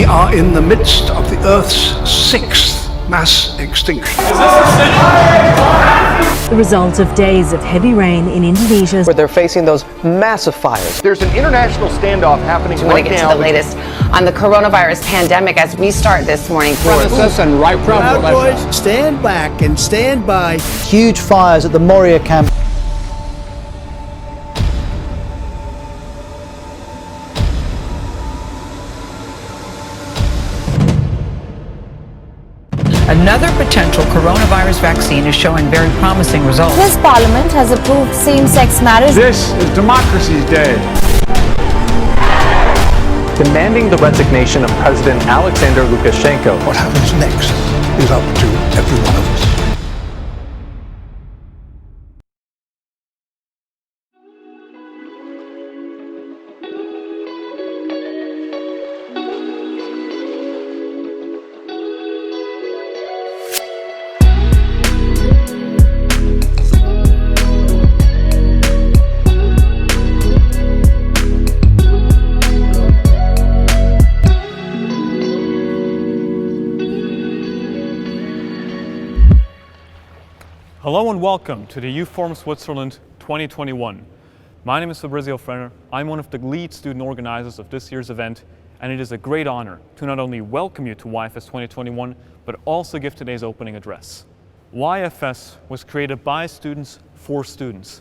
are in the midst of the Earth's sixth mass extinction. The result of days of heavy rain in Indonesia, where they're facing those massive fires. There's an international standoff happening right now. Get to the latest on the coronavirus pandemic as we start this morning. Proud Boys, stand back and stand by. Huge fires at the Moria camp. Another potential coronavirus vaccine is showing very promising results. Swiss Parliament has approved same-sex marriage. This is Democracy's Day. Demanding the resignation of President Alexander Lukashenko. What happens next is up to every one of us. Hello and welcome to the Youth Forum Switzerland 2021. My name is Fabrizio Frenner. I'm one of the lead student organizers of this year's event, and it is a great honor to not only welcome you to YFS 2021, but also give today's opening address. YFS was created by students for students.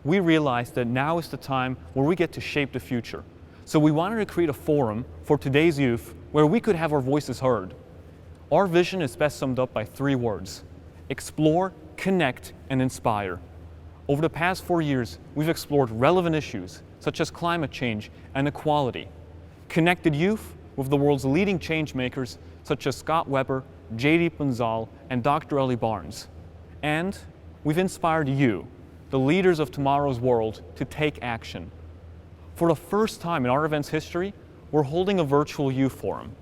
We realized that now is the time where we get to shape the future. So we wanted to create a forum for today's youth where we could have our voices heard. Our vision is best summed up by 3 words: explore, connect, and inspire. Over the past 4 years, we've explored relevant issues such as climate change and equality, connected youth with the world's leading change makers such as Scott Weber, J.D. Punzal, and Dr. Ellie Barnes. And we've inspired you, the leaders of tomorrow's world, to take action. For the first time in our event's history, we're holding a virtual youth forum.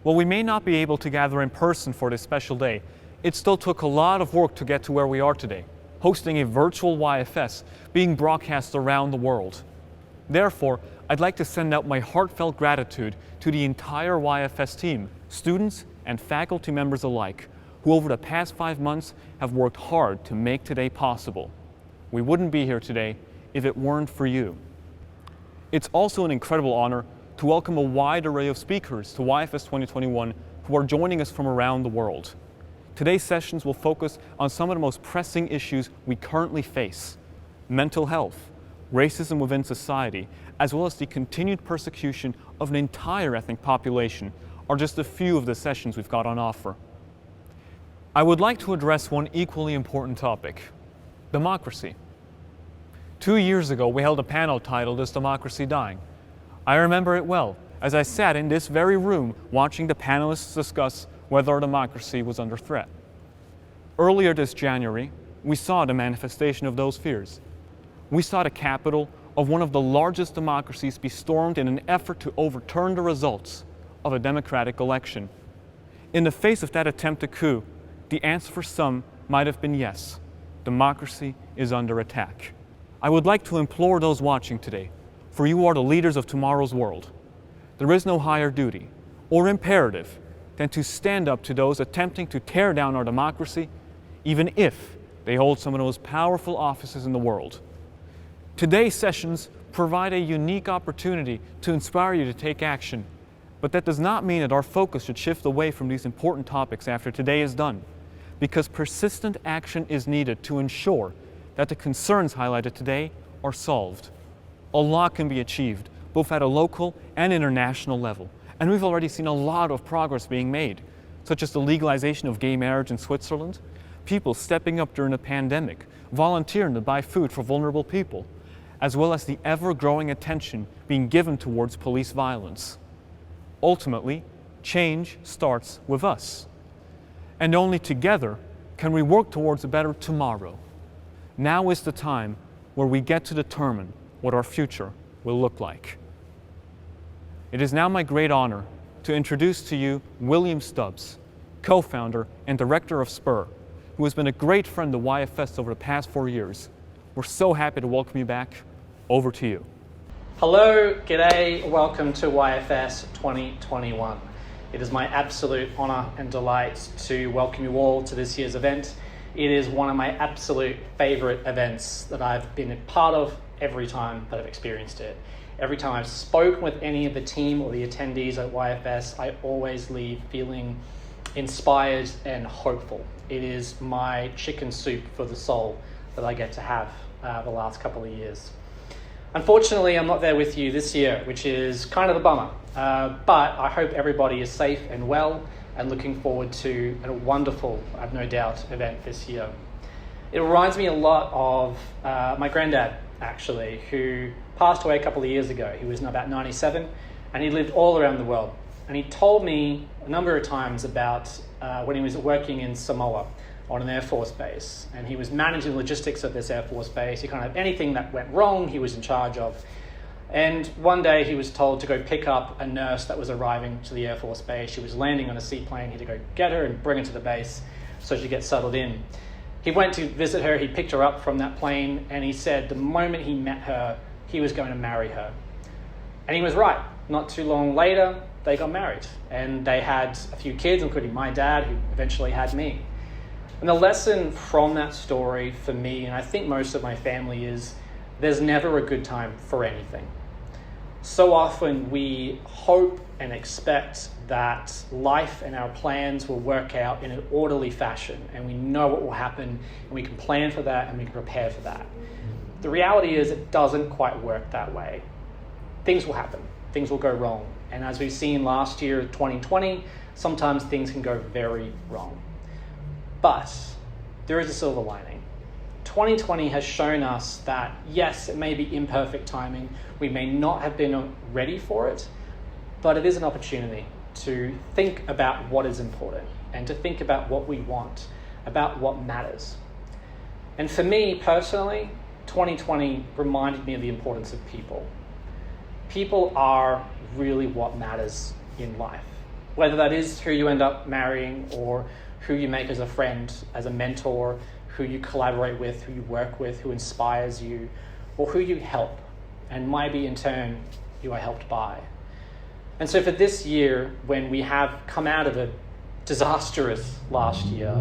While we may not be able to gather in person for this special day, it still took a lot of work to get to where we are today, hosting a virtual YFS being broadcast around the world. Therefore, I'd like to send out my heartfelt gratitude to the entire YFS team, students and faculty members alike, who over the past 5 months have worked hard to make today possible. We wouldn't be here today if it weren't for you. It's also an incredible honor to welcome a wide array of speakers to YFS 2021 who are joining us from around the world. Today's sessions will focus on some of the most pressing issues we currently face: mental health, racism within society, as well as the continued persecution of an entire ethnic population are just a few of the sessions we've got on offer. I would like to address one equally important topic: democracy. 2 years ago, we held a panel titled "Is Democracy Dying?" I remember it well, as I sat in this very room watching the panelists discuss whether our democracy was under threat. Earlier this January, we saw the manifestation of those fears. We saw the capital of one of the largest democracies be stormed in an effort to overturn the results of a democratic election. In the face of that attempted coup, the answer for some might have been yes, democracy is under attack. I would like to implore those watching today, for you are the leaders of tomorrow's world. There is no higher duty or imperative than to stand up to those attempting to tear down our democracy, even if they hold some of the most powerful offices in the world. Today's sessions provide a unique opportunity to inspire you to take action, but that does not mean that our focus should shift away from these important topics after today is done, because persistent action is needed to ensure that the concerns highlighted today are solved. A lot can be achieved, both at a local and international level. And we've already seen a lot of progress being made, such as the legalization of gay marriage in Switzerland, people stepping up during the pandemic, volunteering to buy food for vulnerable people, as well as the ever-growing attention being given towards police violence. Ultimately, change starts with us. And only together can we work towards a better tomorrow. Now is the time where we get to determine what our future will look like. It is now my great honor to introduce to you William Stubbs, co-founder and director of SPUR, who has been a great friend to YFS over the past 4 years. We're so happy to welcome you back. Over to you. Hello, g'day, welcome to YFS 2021. It is my absolute honour and delight to welcome you all to this year's event. It is one of my absolute favourite events that I've been a part of every time that I've experienced it. Every time I've spoken with any of the team or the attendees at YFS, I always leave feeling inspired and hopeful. It is my chicken soup for the soul that I get to have the last couple of years. Unfortunately, I'm not there with you this year, which is kind of a bummer, but I hope everybody is safe and well and looking forward to a wonderful, I've no doubt, event this year. It reminds me a lot of my granddad, actually, who passed away a couple of years ago. He was about 97 and he lived all around the world. And he told me a number of times about when he was working in Samoa on an Air Force base, and he was managing the logistics of this Air Force base. He kind of, anything that went wrong, he was in charge of. And one day he was told to go pick up a nurse that was arriving to the Air Force base. She was landing on a seaplane. He had to go get her and bring her to the base so she gets settled in. He went to visit her. He picked her up from that plane, and he said the moment he met her, he was going to marry her. And he was right. Not too long later, they got married, and they had a few kids, including my dad, who eventually had me. And the lesson from that story for me, and I think most of my family, is there's never a good time for anything. So often we hope and expect that life and our plans will work out in an orderly fashion, and we know what will happen, and we can plan for that, and we can prepare for that. The reality is it doesn't quite work that way. Things will happen. Things will go wrong. And as we've seen last year, 2020, sometimes things can go very wrong. But there is a silver lining. 2020 has shown us that, yes, it may be imperfect timing. We may not have been ready for it, but it is an opportunity to think about what is important and to think about what we want, about what matters. And for me personally, 2020 reminded me of the importance of people. People are really what matters in life, whether that is who you end up marrying or who you make as a friend, as a mentor, who you collaborate with, who you work with, who inspires you, or who you help, and maybe in turn you are helped by. And so for this year, when we have come out of a disastrous last year,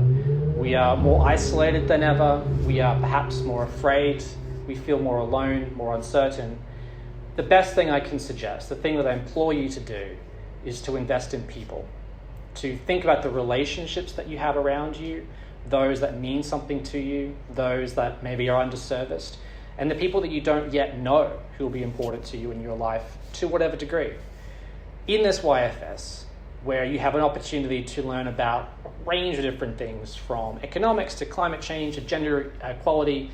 we are more isolated than ever, we are perhaps more afraid, we feel more alone, more uncertain. The best thing I can suggest, the thing that I implore you to do, is to invest in people, to think about the relationships that you have around you, those that mean something to you, those that maybe are underserviced, and the people that you don't yet know who will be important to you in your life to whatever degree. In this YFS, where you have an opportunity to learn about a range of different things, from economics to climate change to gender equality,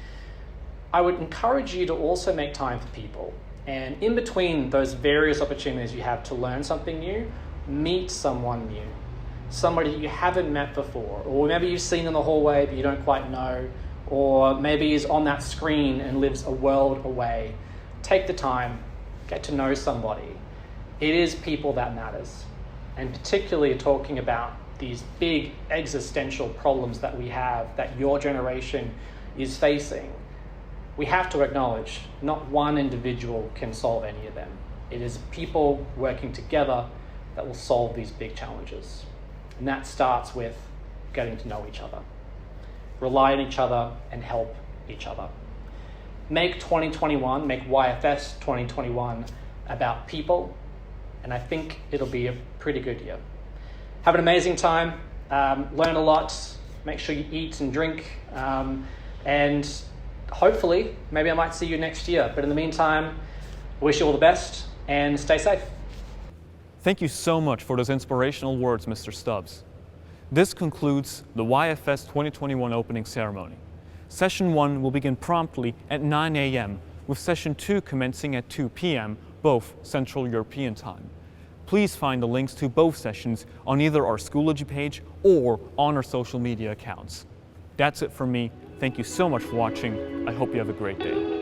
I would encourage you to also make time for people. And in between those various opportunities you have to learn something new, meet someone new, somebody you haven't met before, or maybe you've seen in the hallway but you don't quite know, or maybe is on that screen and lives a world away. Take the time, get to know somebody. It is people that matters, and particularly talking about these big existential problems that we have, that your generation is facing. We have to acknowledge not one individual can solve any of them. It is people working together that will solve these big challenges. And that starts with getting to know each other. Rely on each other and help each other. Make 2021, make YFS 2021 about people, and I think it'll be a pretty good year. Have an amazing time, learn a lot, make sure you eat and drink, and hopefully, maybe I might see you next year. But in the meantime, I wish you all the best and stay safe. Thank you so much for those inspirational words, Mr. Stubbs. This concludes the YFS 2021 opening ceremony. Session 1 will begin promptly at 9 a.m., with Session 2 commencing at 2 p.m., both Central European Time. Please find the links to both sessions on either our Schoology page or on our social media accounts. That's it from me. Thank you so much for watching. I hope you have a great day.